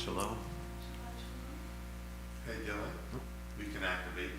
Shalom. Hey, Dylan, we can activate.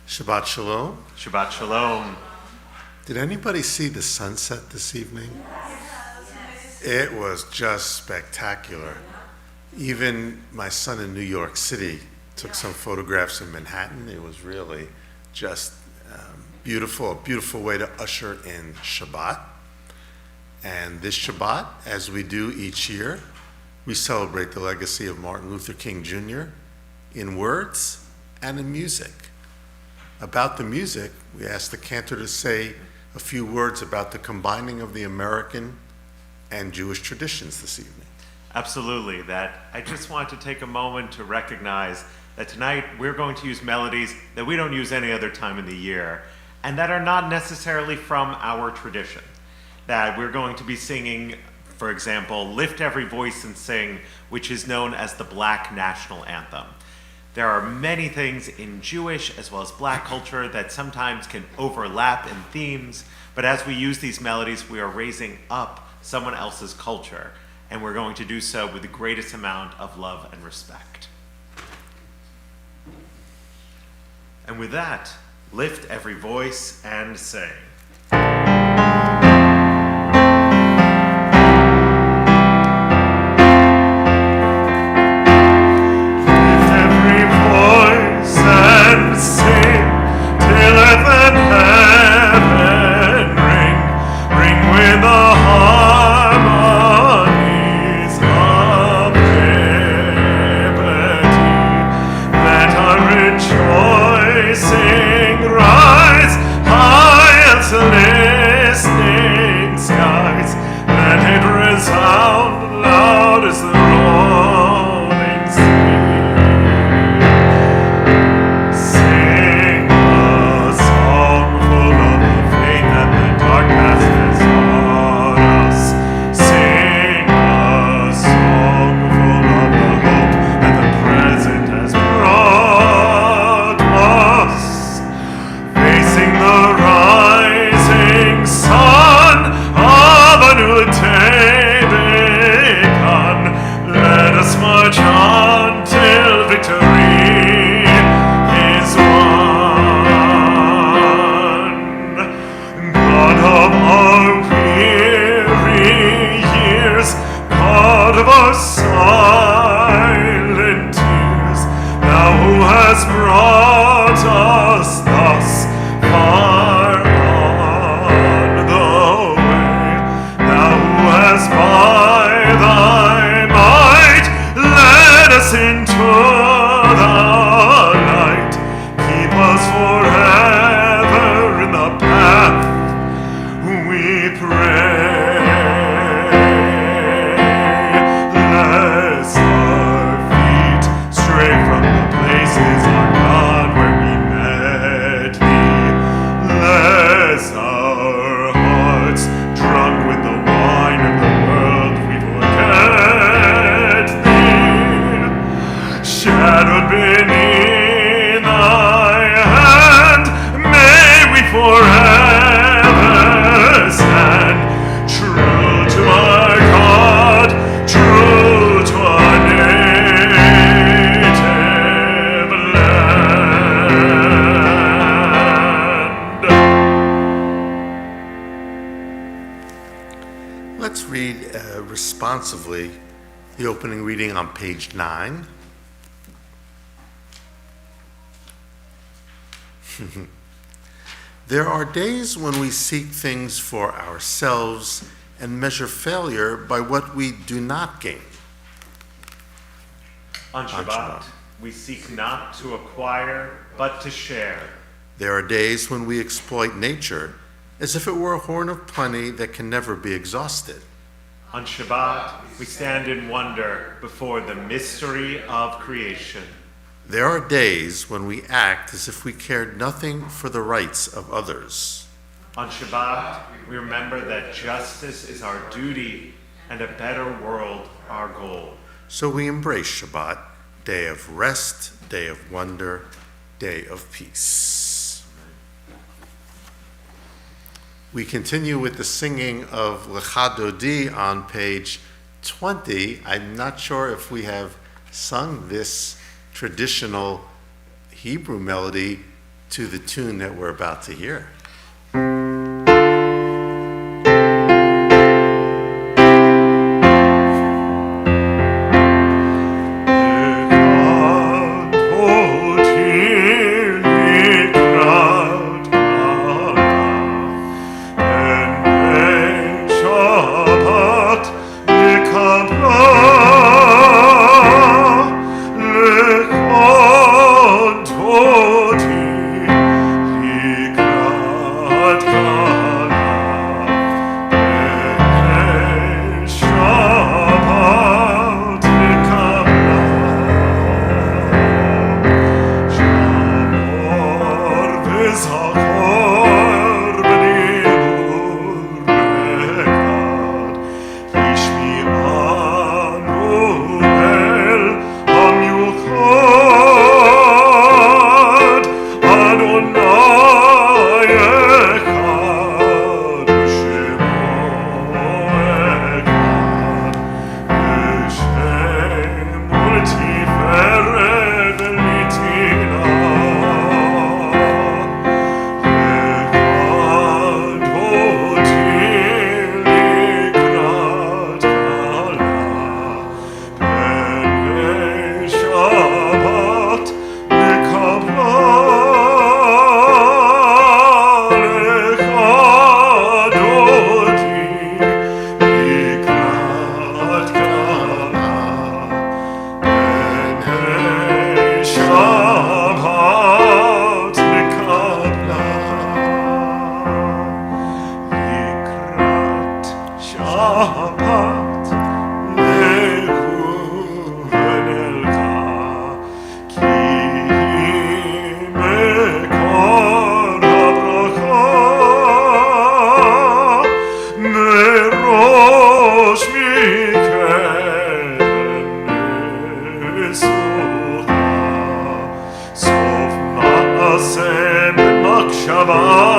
Shabbat Shalom. Shabbat Shalom. Did anybody see the sunset this evening? It was just spectacular. Even my son in New York City took some photographs in Manhattan. It was really just beautiful, a beautiful way to usher in Shabbat. And this Shabbat, as we do each year, we celebrate the legacy of Martin Luther King Jr. in words and in music. About the music, we asked the Cantor to say a few words about the combining of the American and Jewish traditions this evening. Absolutely. I just want to take a moment to recognize that tonight we're going to use melodies that we don't use any other time in the year and that are not necessarily from our tradition. That we're going to be singing, for example, Lift Every Voice and Sing, which is known as the Black National Anthem. There are many things in Jewish as well as Black culture that sometimes can overlap in themes, but as we use these melodies, we are raising up someone else's culture, and we're going to do so with the greatest amount of love and respect. And with that, lift every voice and sing. Sing a song read responsively the opening reading on page 9. There are days when we seek things for ourselves and measure failure by what we do not gain. On Shabbat, we seek not to acquire, but to share. There are days when we exploit nature as if it were a horn of plenty that can never be exhausted. On Shabbat, we stand in wonder before the mystery of creation. There are days when we act as if we cared nothing for the rights of others. On Shabbat, we remember that justice is our duty and a better world our goal. So we embrace Shabbat, day of rest, day of wonder, day of peace. We continue with the singing of Lecha Dodi on page 20. I'm not sure if we have sung this traditional Hebrew melody to the tune that we're about to hear. Shabbat.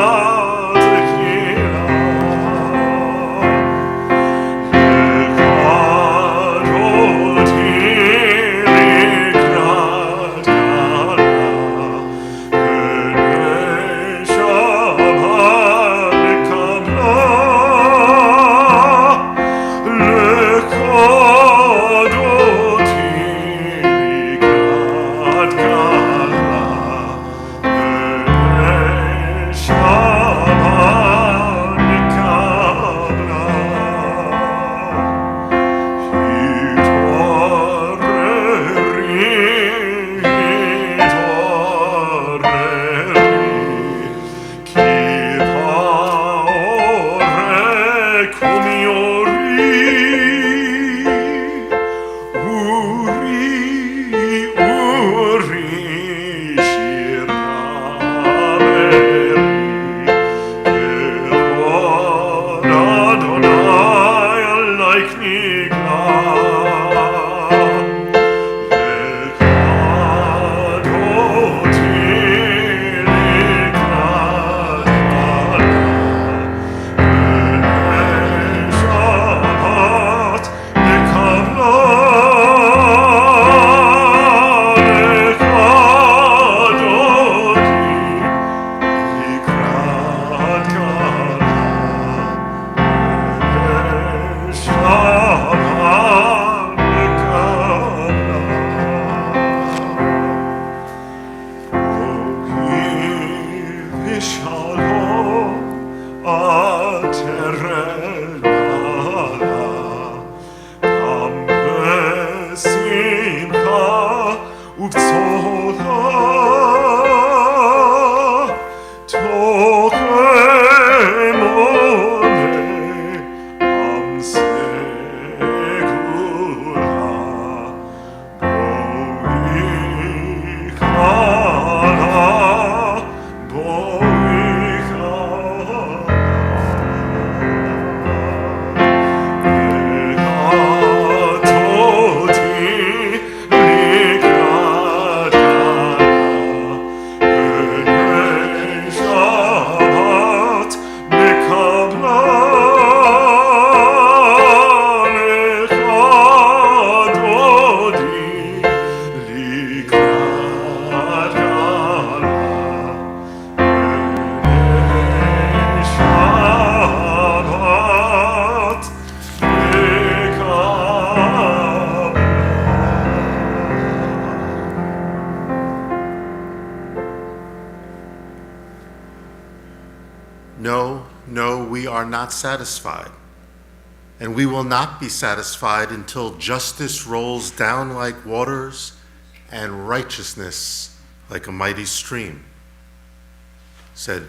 No, we are not satisfied. And we will not be satisfied until justice rolls down like waters and righteousness like a mighty stream, said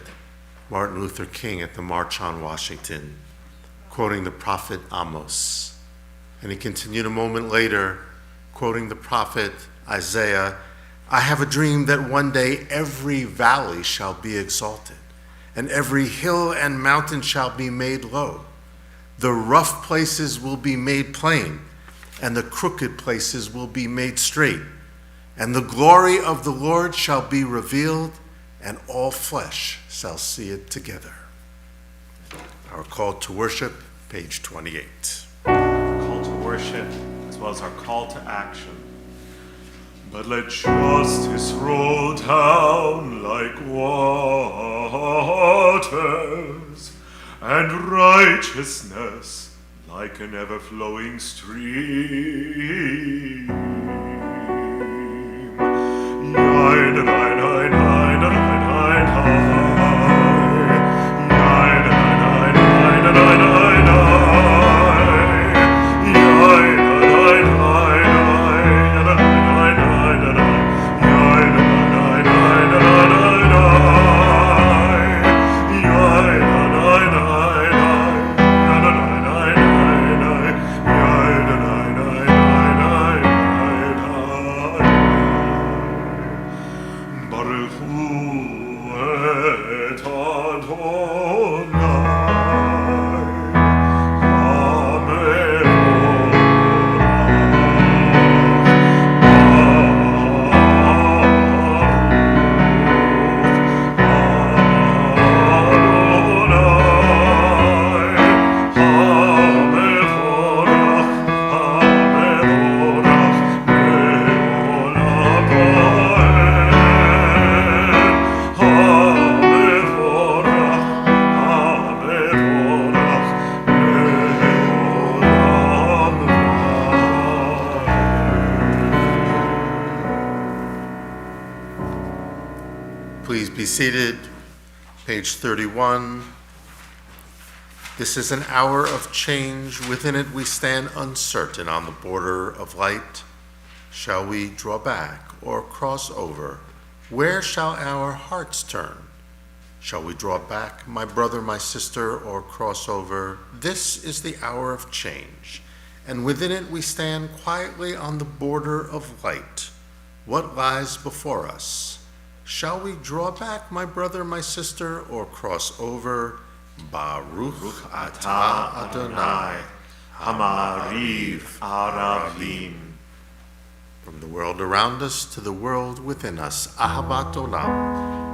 Martin Luther King at the March on Washington, quoting the prophet Amos. And he continued a moment later, quoting the prophet Isaiah, I have a dream that one day every valley shall be exalted, and every hill and mountain shall be made low. The rough places will be made plain, and the crooked places will be made straight. And the glory of the Lord shall be revealed, and all flesh shall see it together. Our call to worship, page 28. Call to worship, as well as our call to action. But let justice roll down like waters, and righteousness like an ever-flowing stream. Please be seated. Page 31. This is an hour of change. Within it we stand uncertain on the border of light. Shall we draw back or cross over? Where shall our hearts turn? Shall we draw back, my brother, my sister, or cross over? This is the hour of change, and within it we stand quietly on the border of light. What lies before us? Shall we draw back, my brother, my sister, or cross over? Baruch atah Adonai, Hamariv Arabim. From the world around us to the world within us, Ahabat Olam.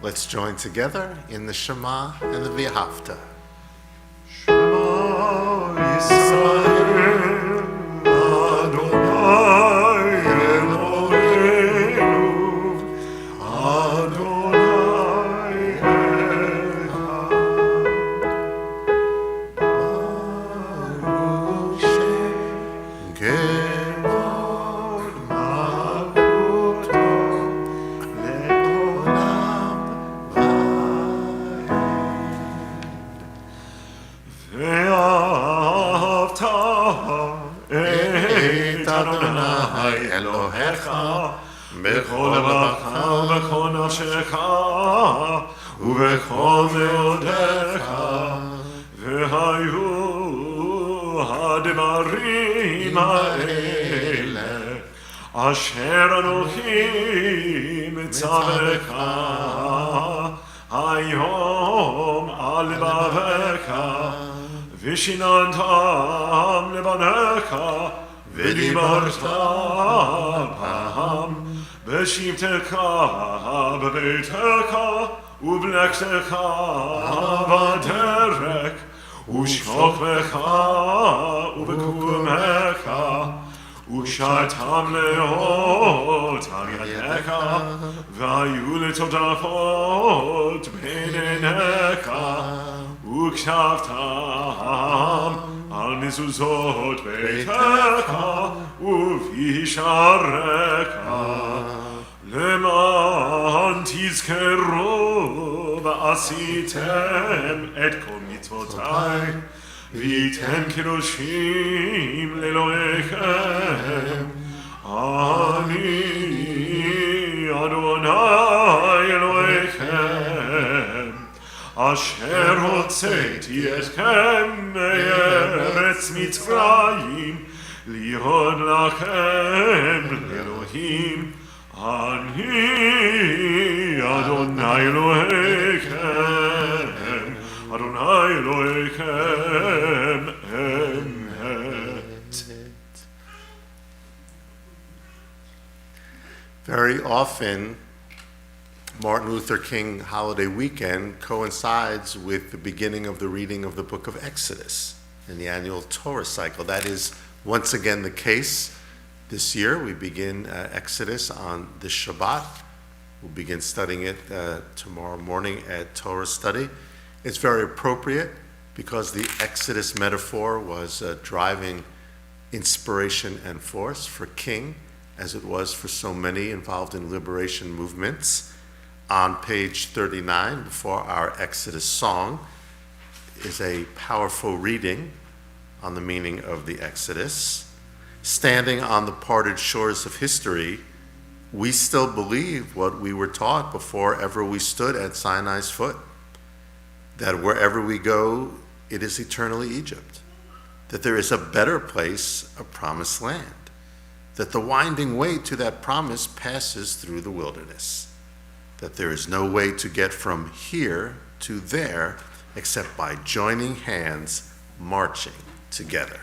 Let's join together in the Shema and the V'ahavta. Shema Yisrael, Adonai Eloheinu, Adonai Echad. Baruch Shem Kevod Malchuto Le'olam Ve'ahavta et Adonai Elohecha bechol levacha ubechol nafshecha ubechol meodecha ve'hayu hademarim ha'ele asher Anochi mitzavecha hayom al levavecha vishinantam levanecha v'dibarta b'ham b'shivtecha b'beitecha u'b'lektecha b'derek u'shokmecha u'b'kumecha u'shatam leot al yadecha v'hayu letodafot b'einecha u'kshaftam al mezuzot beitecha u'visharecha leman tizkeru v'asitem et kol mitzvotai v'yitem kedoshim le'Elohechem ani Adonai Elohechem asher hotzeti etchem me'eretz Mitzrayim lihod lachem Elohim ani Adonai Elohechem Adonai Elohechem emet. Very often, Martin Luther King holiday weekend coincides with the beginning of the reading of the book of Exodus in the annual Torah cycle. That is once again the case this year. We begin Exodus on the Shabbat. We'll begin studying it tomorrow morning at Torah study. It's very appropriate because the Exodus metaphor was driving inspiration and force for King, as it was for so many involved in liberation movements. On page 39, before our Exodus song, is a powerful reading on the meaning of the Exodus. Standing on the parted shores of history, we still believe what we were taught before ever we stood at Sinai's foot, that wherever we go, it is eternally Egypt, that there is a better place, a promised land, that the winding way to that promise passes through the wilderness, that there is no way to get from here to there except by joining hands, marching together.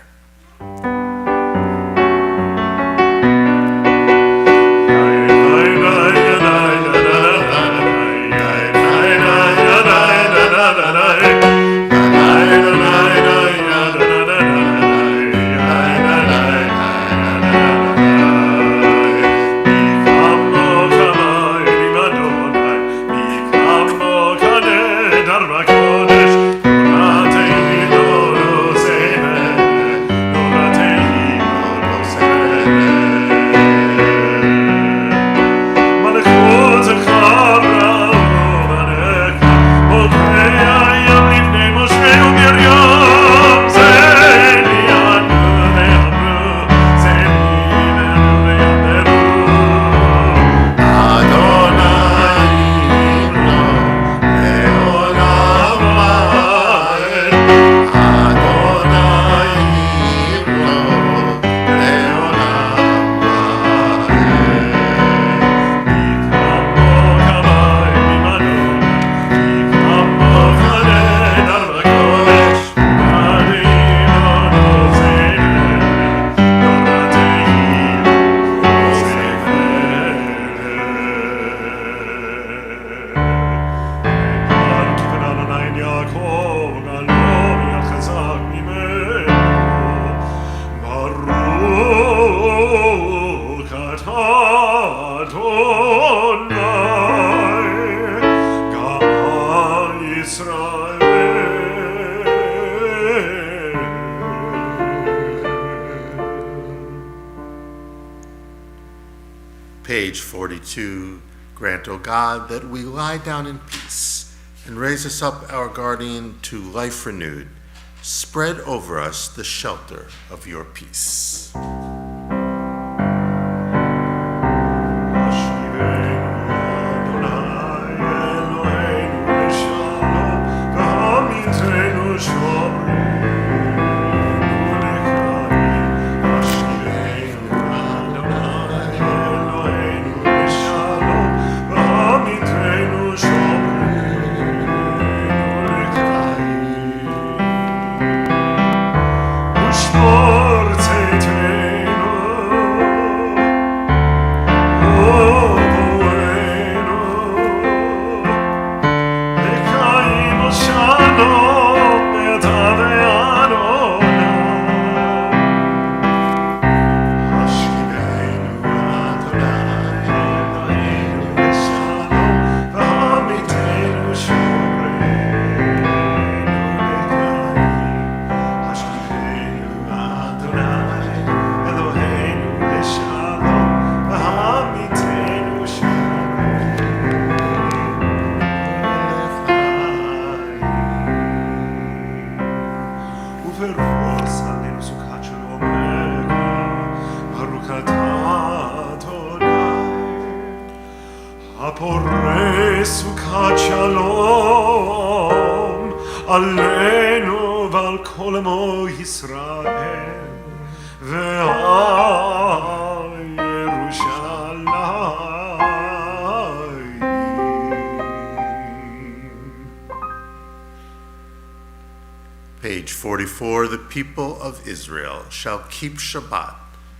Page 42, grant, O God, that we lie down in peace and raise us up, our guardian, to life renewed. Spread over us the shelter of your peace. עלינו ועל כל עמו ישראל ועל ירושלים. Page 44, the people of Israel shall keep Shabbat,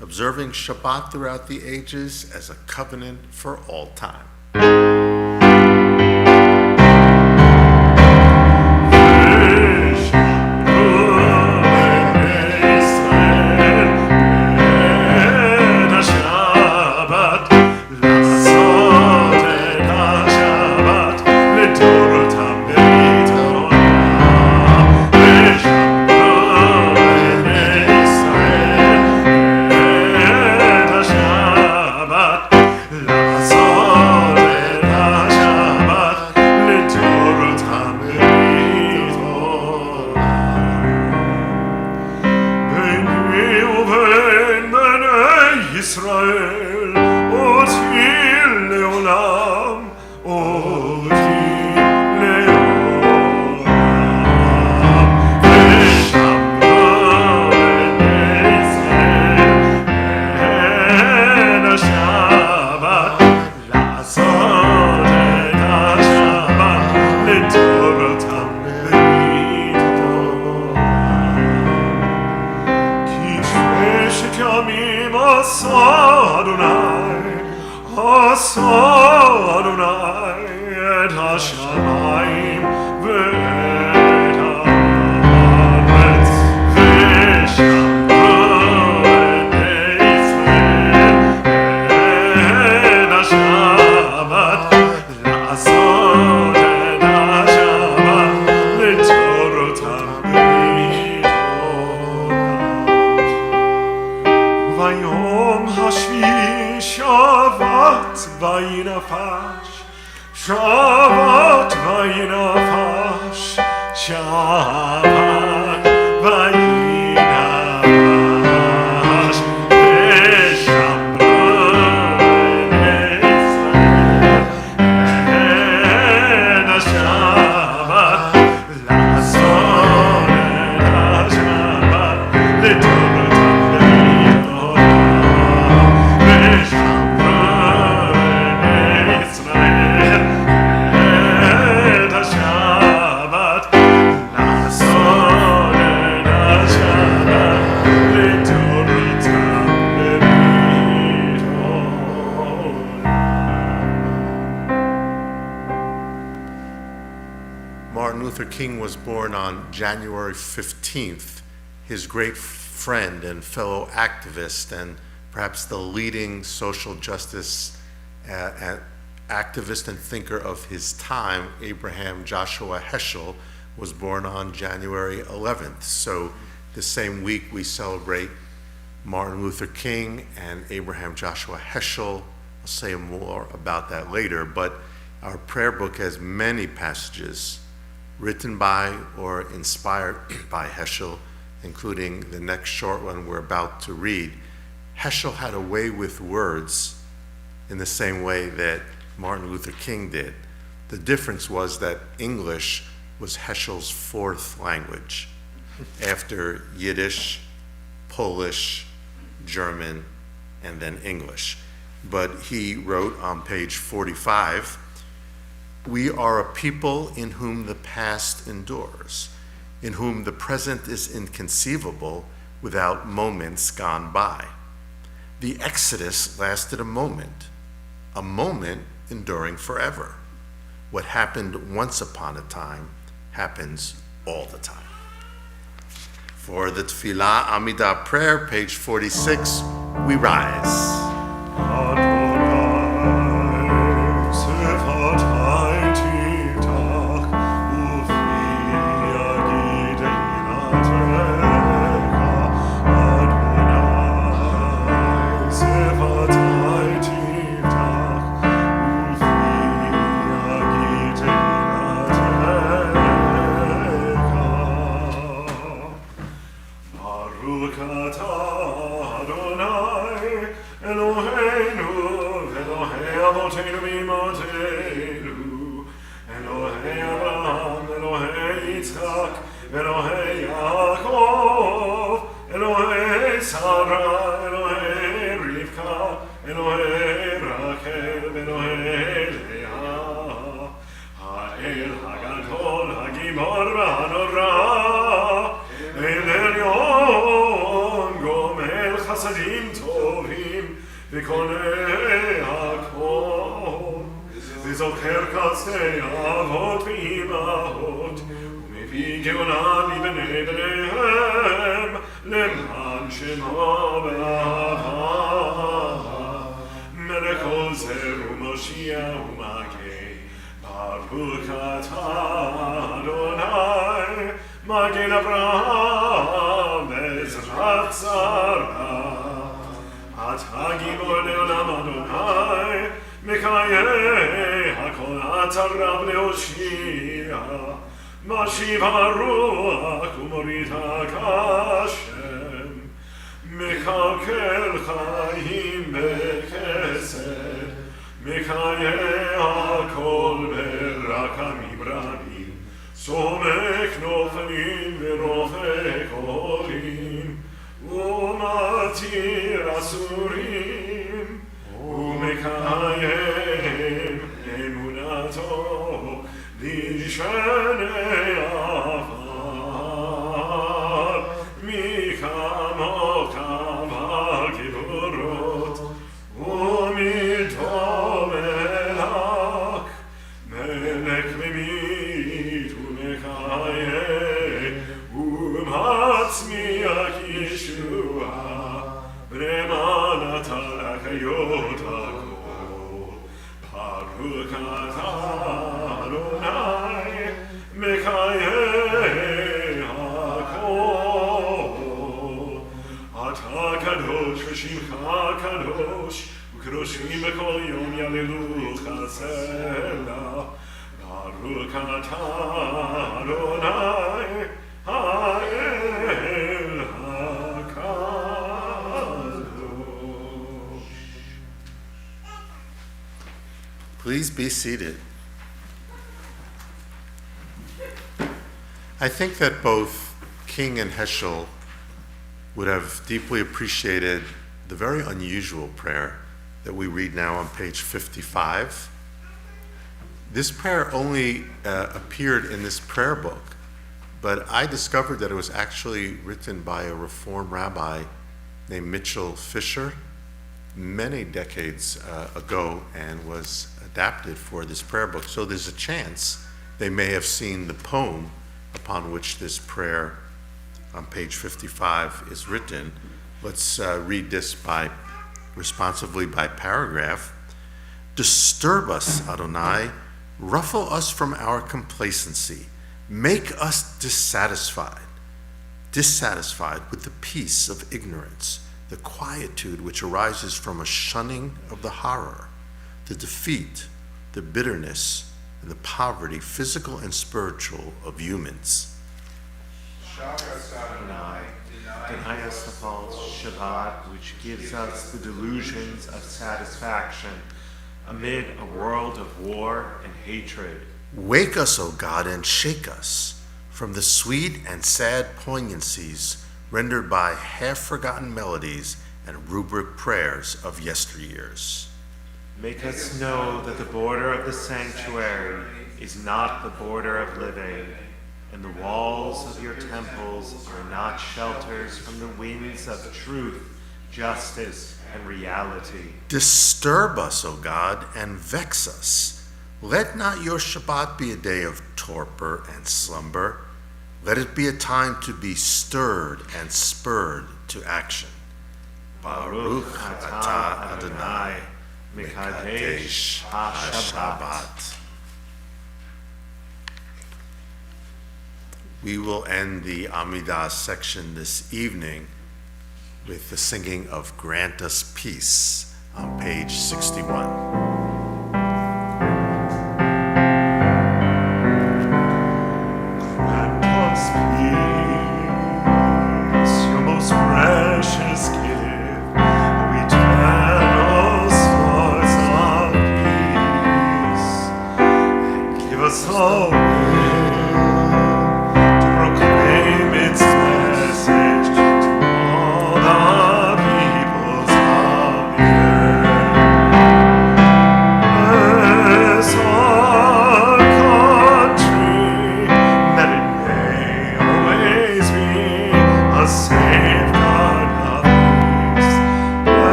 observing Shabbat throughout the ages as a covenant for all time. January 15th, his great friend and fellow activist and perhaps the leading social justice activist and thinker of his time, Abraham Joshua Heschel, was born on January 11th. So the same week we celebrate Martin Luther King and Abraham Joshua Heschel, I'll say more about that later, but our prayer book has many passages written by or inspired by Heschel, including the next short one we're about to read. Heschel had a way with words in the same way that Martin Luther King did. The difference was that English was Heschel's fourth language, after Yiddish, Polish, German, and then English. But he wrote on page 45, "We are a people in whom the past endures, in whom the present is inconceivable without moments gone by. The Exodus lasted a moment enduring forever. What happened once upon a time happens all the time." For the Tefillah Amidah prayer, page 46, we rise. Please be seated. I think that both King and Heschel would have deeply appreciated the very unusual prayer that we read now on page 55. This prayer only appeared in this prayer book, but I discovered that it was actually written by a Reform rabbi named Mitchell Fisher many decades ago and was adapted for this prayer book. So there's a chance they may have seen the poem upon which this prayer on page 55 is written. Let's read this responsively by paragraph. "Disturb us, Adonai, ruffle us from our complacency, make us dissatisfied with the peace of ignorance, the quietude which arises from a shunning of the horror. the defeat, the bitterness, and the poverty, physical and spiritual, of humans. Deny us the false Shabbat, which gives us the delusions of satisfaction amid a world of war and hatred. Wake us, O God, and shake us from the sweet and sad poignancies rendered by half-forgotten melodies and rubric prayers of yesteryears. Make us know that the border of the sanctuary is not the border of living, and the walls of your temples are not shelters from the winds of truth, justice, and reality. Disturb us, O God, and vex us. Let not your Shabbat be a day of torpor and slumber. Let it be a time to be stirred and spurred to action. Baruch atah Adonai, Mekadesh HaShabbat. We will end the Amidah section this evening with the singing of Grant Us Peace on page 61.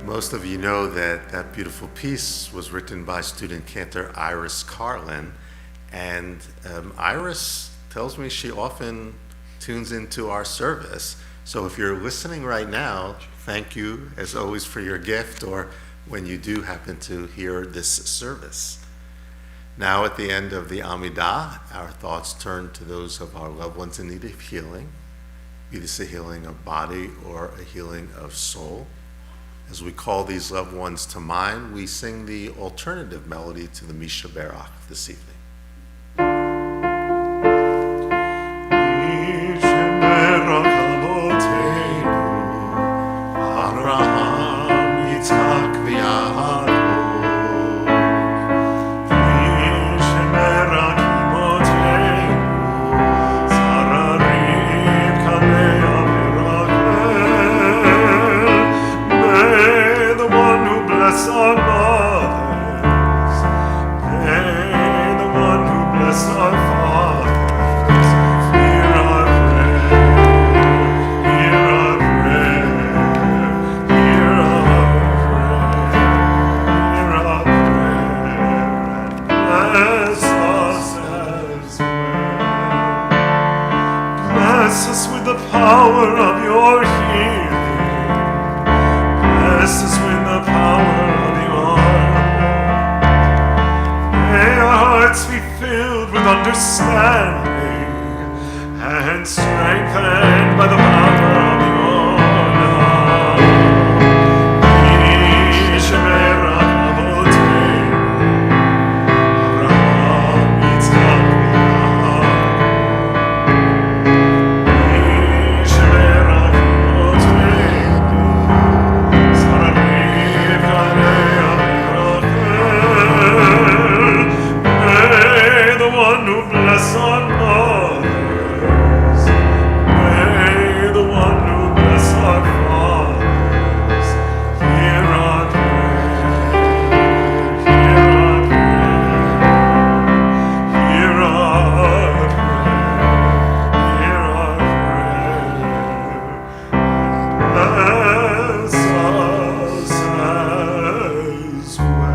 Most of you know that that beautiful piece was written by student Cantor Iris Carlin, and Iris tells me she often tunes into our service. So if you're listening right now, thank you as always for your gift, or when you do happen to hear this service. Now at the end of the Amidah, our thoughts turn to those of our loved ones in need of healing, be this a healing of body or a healing of soul. As we call these loved ones to mind, we sing the alternative melody to the Misha Berach this evening. Bless us with the power of your healing. Bless us hearts be filled with understanding and strengthened by the power of your love. Yishme'er avotenu, Avraham, Yitzchak, Yaakov. Yishme'er avotenu, Sarah, Rivka, Leah, Rachel. May the one who bless our mothers, may the one who bless our fathers, hear our prayer, hear our prayer, hear our prayer, and bless us as well.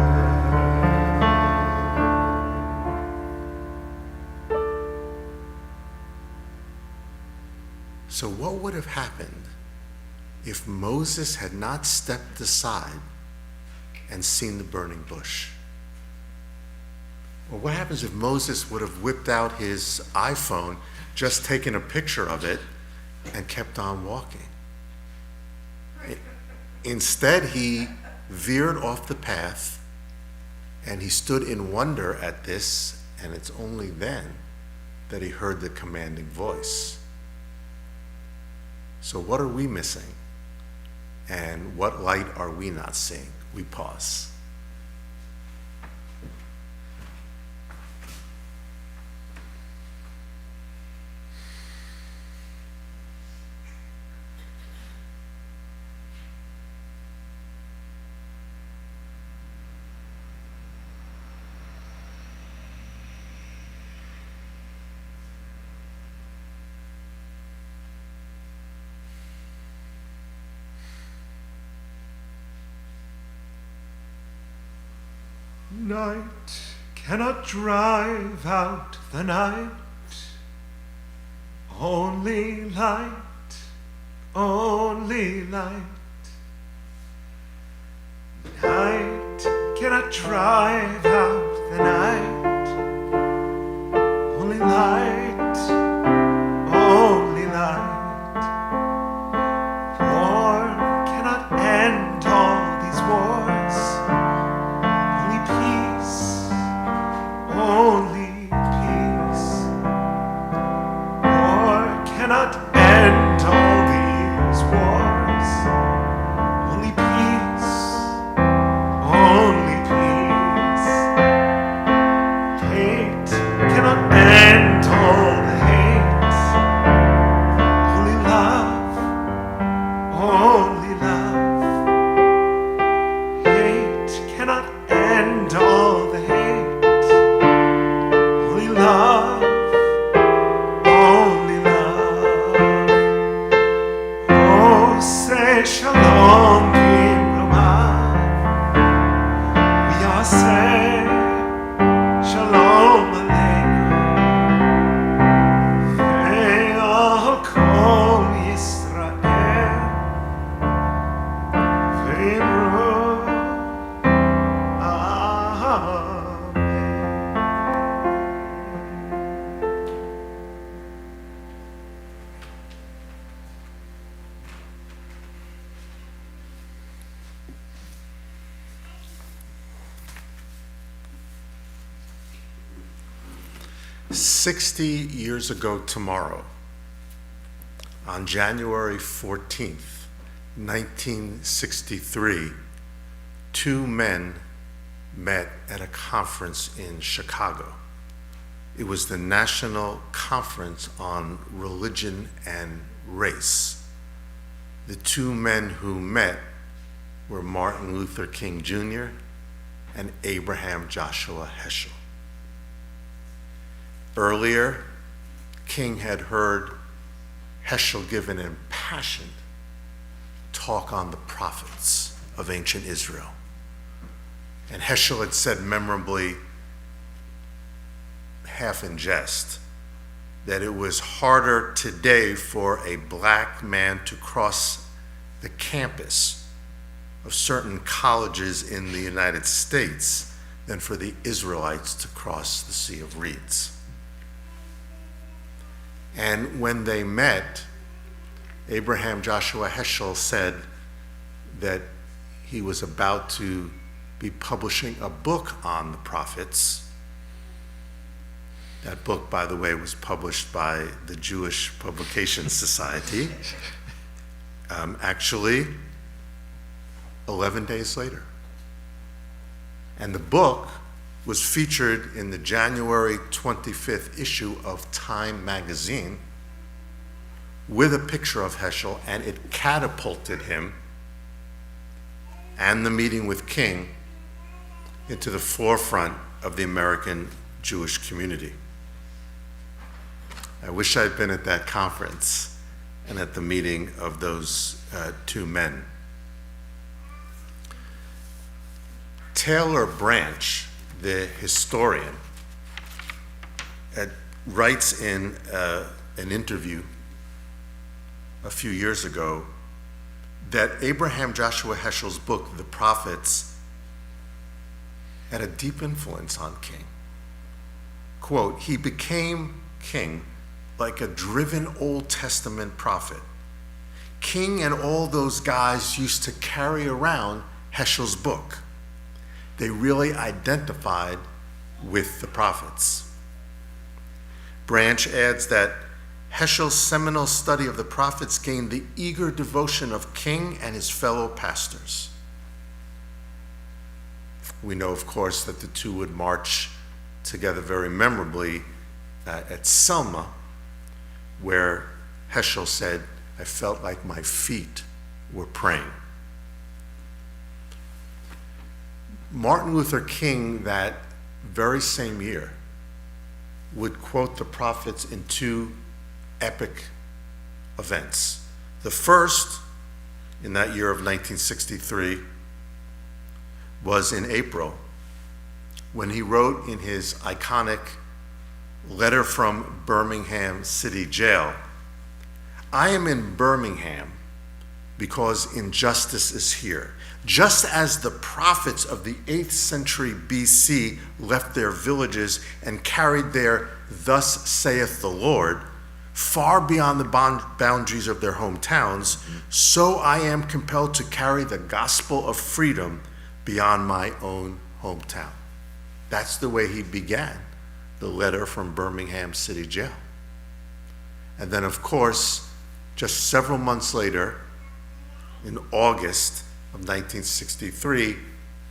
So what would have happened if Moses had not stepped aside and seen the burning bush? Or what happens if Moses would have whipped out his iPhone, just taken a picture of it, and kept on walking? Instead, he veered off the path, and he stood in wonder at this, and it's only then that he heard the commanding voice. So what are we missing? And what light are we not seeing? We pause. Night cannot drive out the night, only light, only light. Night cannot drive out the night, only light, only light. War cannot end all these wars, only peace, only peace. War cannot end all these wars, only peace, only peace. Hate cannot end all the hate, only love, only love. Hate cannot end all the hate, only love, only love. Oh, say shalom bimromah. We are saying shalom aleinu. Ve'al kol Yisrael. Ve'imru Amen. 60 years ago tomorrow, on January 14th, 1963, two men met at a conference in Chicago. It was the National Conference on Religion and Race. The two men who met were Martin Luther King Jr. and Abraham Joshua Heschel. Earlier, King had heard Heschel give an impassioned talk on the prophets of ancient Israel. And Heschel had said memorably, half in jest, that it was harder today for a black man to cross the campus of certain colleges in the United States than for the Israelites to cross the Sea of Reeds. And when they met, Abraham Joshua Heschel said that he was about to be publishing a book on the prophets. That book, by the way, was published by the Jewish Publication Society. Actually, 11 days later. And the book was featured in the January 25th issue of Time magazine with a picture of Heschel, and it catapulted him and the meeting with King into the forefront of the American Jewish community. I wish I'd been at that conference and at the meeting of those two men. Taylor Branch, the historian, writes in an interview a few years ago that Abraham Joshua Heschel's book, The Prophets, had a deep influence on King. Quote, "He became king like a driven Old Testament prophet. King and all those guys used to carry around Heschel's book. They really identified with the prophets." Branch adds that Heschel's seminal study of the prophets gained the eager devotion of King and his fellow pastors. We know, of course, that the two would march together very memorably at Selma, where Heschel said, "I felt like my feet were praying." Martin Luther King, that very same year, would quote the prophets in two epic events. The first, in that year of 1963, was in April, when he wrote in his iconic letter from Birmingham City Jail, "I am in Birmingham because injustice is here. Just as the prophets of the 8th century BC left their villages and carried their 'Thus saith the Lord' far beyond the boundaries of their hometowns, so I am compelled to carry the gospel of freedom beyond my own hometown." That's the way he began the letter from Birmingham City Jail. And then, of course, just several months later, in August of 1963,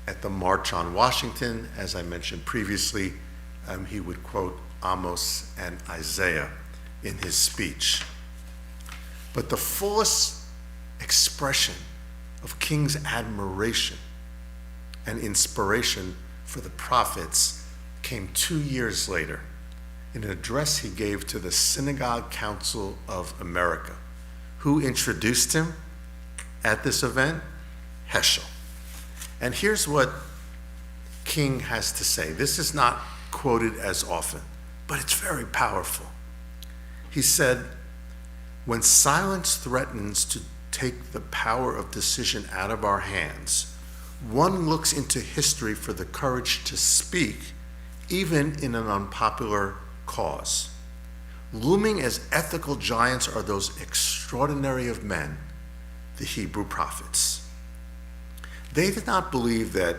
at the March on Washington, as I mentioned previously, he would quote Amos and Isaiah in his speech. But the fullest expression of King's admiration and inspiration for the prophets came 2 years later in an address he gave to the Synagogue Council of America. Who introduced him at this event? Heschel. And here's what King has to say. This is not quoted as often, but it's very powerful. He said, "When silence threatens to take the power of decision out of our hands, one looks into history for the courage to speak, even in an unpopular cause. Looming as ethical giants are those extraordinary of men, the Hebrew prophets. They did not believe that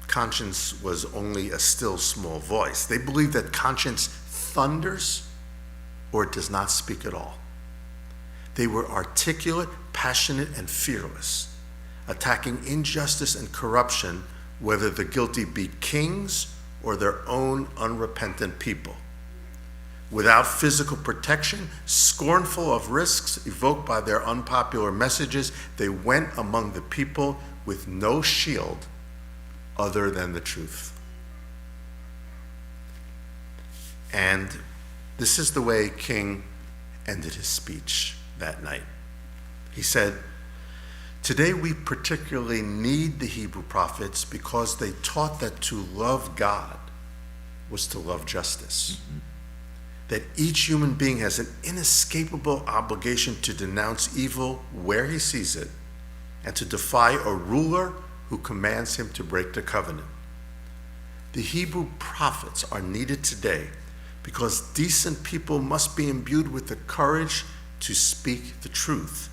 conscience was only a still small voice. They believed that conscience thunders or it does not speak at all. They were articulate, passionate, and fearless, attacking injustice and corruption, whether the guilty be kings or their own unrepentant people. Without physical protection, scornful of risks evoked by their unpopular messages, they went among the people with no shield other than the truth." And this is the way King ended his speech that night. He said, "Today we particularly need the Hebrew prophets because they taught that to love God was to love justice. That each human being has an inescapable obligation to denounce evil where he sees it and to defy a ruler who commands him to break the covenant. The Hebrew prophets are needed today because decent people must be imbued with the courage to speak the truth,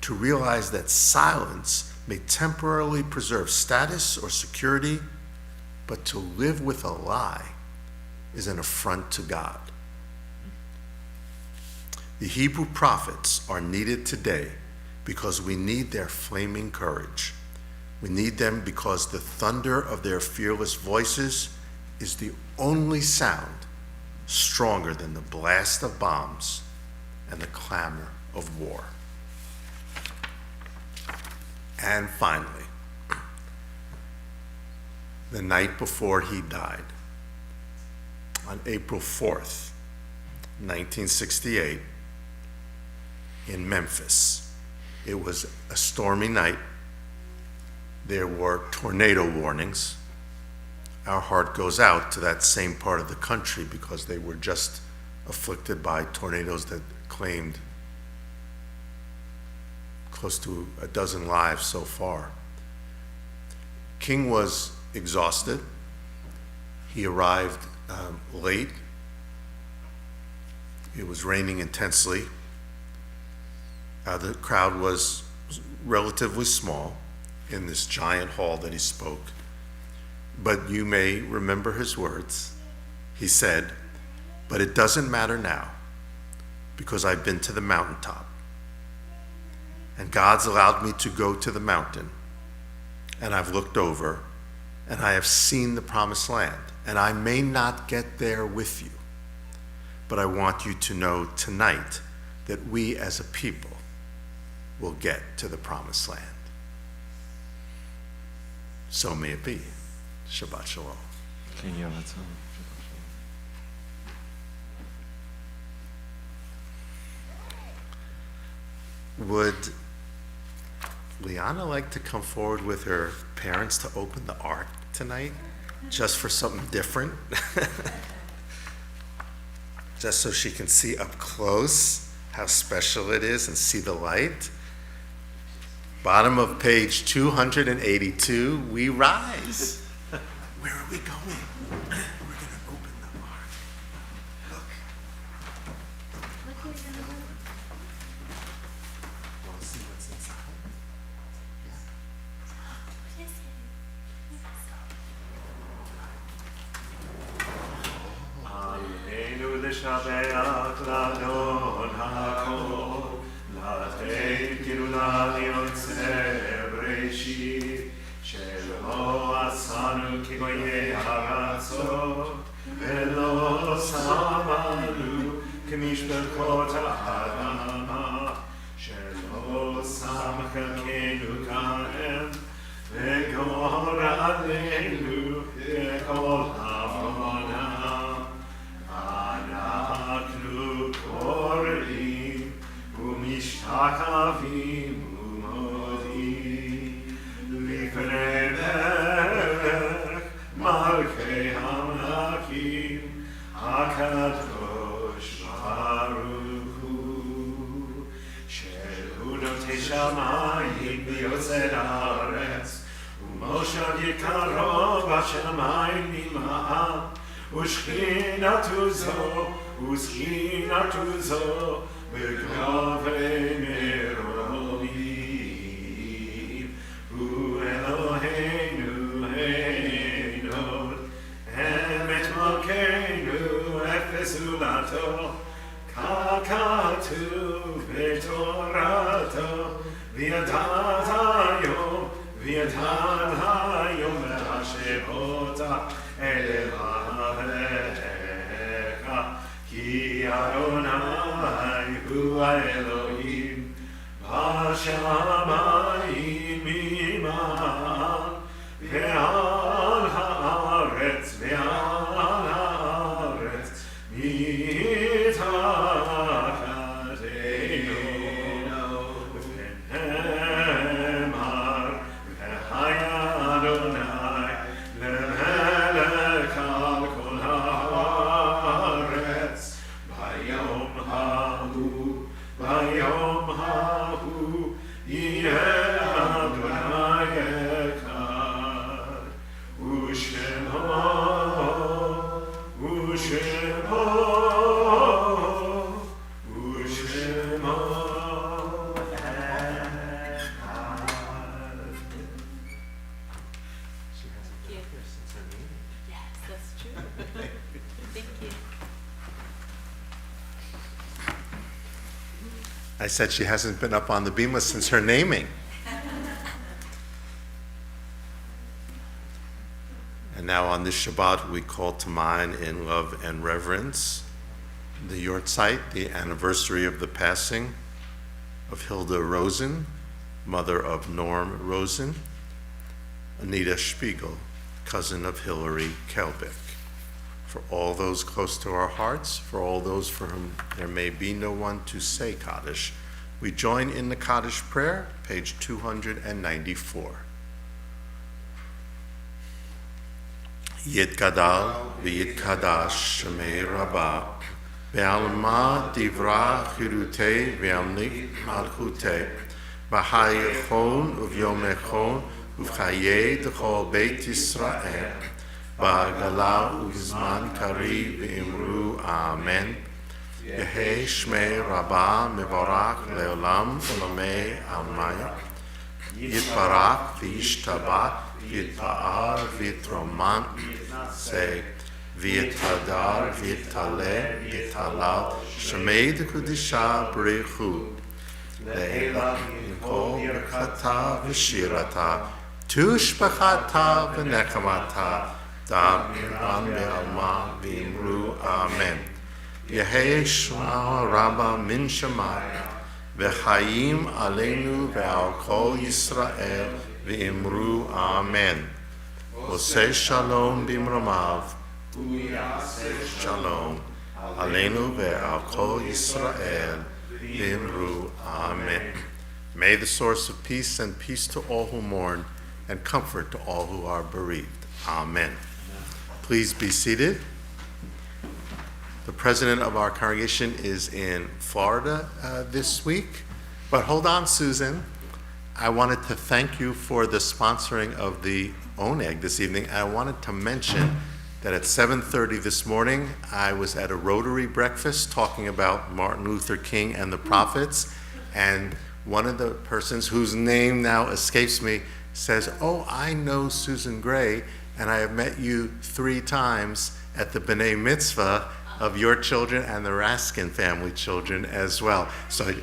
to realize that silence may temporarily preserve status or security, but to live with a lie is an affront to God. The Hebrew prophets are needed today because we need their flaming courage. We need them because the thunder of their fearless voices is the only sound stronger than the blast of bombs and the clamor of war. And finally, the night before he died, on April 4th, 1968, in Memphis. It was a stormy night. There were tornado warnings. Our heart goes out to that same part of the country because they were just afflicted by tornadoes that claimed close to a dozen lives so far. King was exhausted. He arrived late. It was raining intensely. The crowd was relatively small in this giant hall that he spoke. But you may remember his words. He said, "But it doesn't matter now because I've been to the mountaintop. And God's allowed me to go to the mountain. And I've looked over and I have seen the promised land. And I may not get there with you. But I want you to know tonight that we as a people will get to the promised land." So may it be. Shabbat Shalom. Would Liana like to come forward with her parents to open the ark tonight? Just for something different? Just so she can see up close how special it is and see the light. Bottom of page 282, we rise. Where are we going? We're going to open the ark. Look. Look who's in the room. Want to see what's inside? What is it? Aleinu l'shabeach l'adon hakol, l'atei kiruna liyotzeh b'reishit, shelo asanu kigoyei haratzot, velo samanu k'mishpekot ha'adama, shelo sam chalkenu kahem, v'gor aleinu k'kol ha'amonam. אנחנו קוראים ומשתחווים ומודים לפני מלך מלכי המלכים הקדוש ברוך הוא שהוא נוטה שמיים ויוצר הארץ ומושב יקרו בשמיים נמעם ושכינתו זו בגבי מרומים הוא אלוהינו הינוד אמת מלכנו אפס זולתו ככתוב בתורתו וידעת היום להשב אותה אל אהביך כי אדוני הוא האלוהים בשמיים ממעל ועל הארץ מתחתינו ונאמר והיה אדוני למלך על כל הארץ ביום ההוא יהיה אדוני אחד ושמו I said she hasn't been up on the bima since her naming. And now on this Shabbat, we call to mind in love and reverence the Yortzeit, the anniversary of the passing of Hilda Rosen, mother of Norm Rosen, Anita Spiegel, cousin of Hillary Kelbick. For all those close to our hearts, for all those for whom there may be no one to say Kaddish, we join in the Kaddish prayer, page 294. Yitgadal v'yitkadash shemei Rabba ve'alma divra chirutei ve'amnik malchutei v'hayechon uvyomechon uv'chayei d'chol beit Yisrael ba'gala u'gizman kari v'imru Amen. Yehi shmei Rabba mevorach le'olam u'lamei almaya Yitbarach v'yishtabach v'yitpa'ar v'yitroman say v'yitadar v'yitaleh v'yitalal shemei d'kudisha b'reichu le'ela mikol b'chata v'shirata tushbachata v'nechamata dam irban be'alma v'imru Amen. Yehi shma Rabba min Shammai v'chaim aleinu ve'al kol Yisrael v'imru Amen. Oseh shalom b'imromav shalom aleinu ve'al kol Yisrael v'imru Amen. May the source of peace send peace to all who mourn and comfort to all who are bereaved. Amen. Please be seated. The president of our congregation is in Florida this week. But hold on, Susan. I wanted to thank you for the sponsoring of the oneg this evening. I wanted to mention that at 7:30 this morning, I was at a Rotary breakfast talking about Martin Luther King and the prophets. And one of the persons whose name now escapes me says, "Oh, I know Susan Gray, and I have met you 3 times at the B'nai Mitzvah of your children and the Raskin family children as well." So,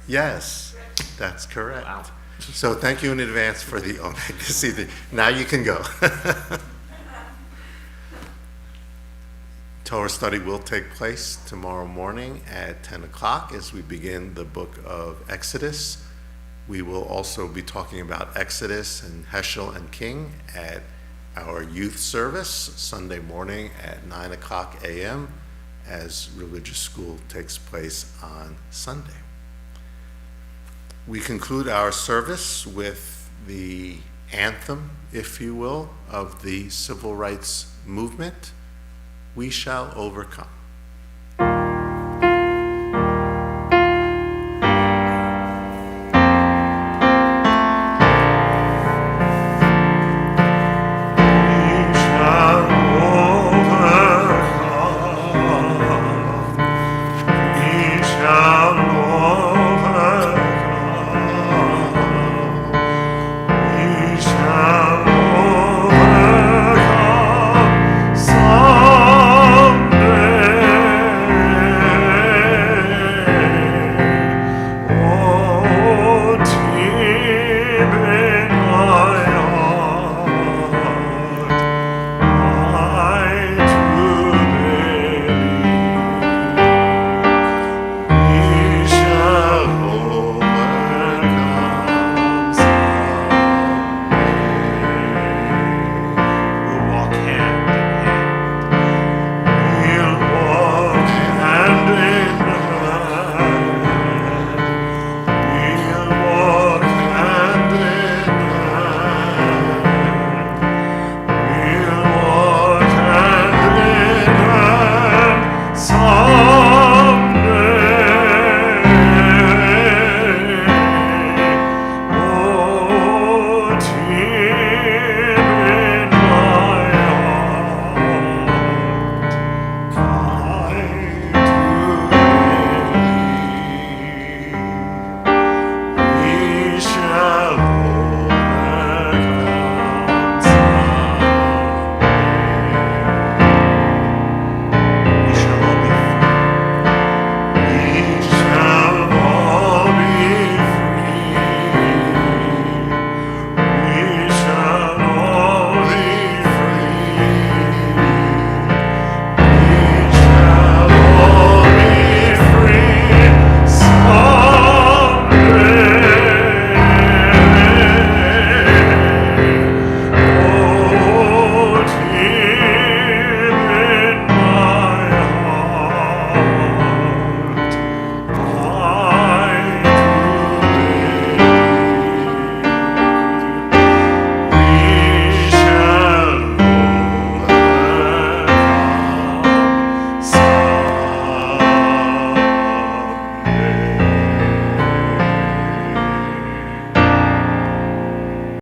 yes, that's correct. Wow. So thank you in advance for the oneg this evening. Now you can go. Torah study will take place tomorrow morning at 10 o'clock as we begin the book of Exodus. We will also be talking about Exodus and Heschel and King at our youth service Sunday morning at 9 o'clock a.m. as religious school takes place on Sunday. We conclude our service with the anthem, if you will, of the civil rights movement, "We Shall Overcome."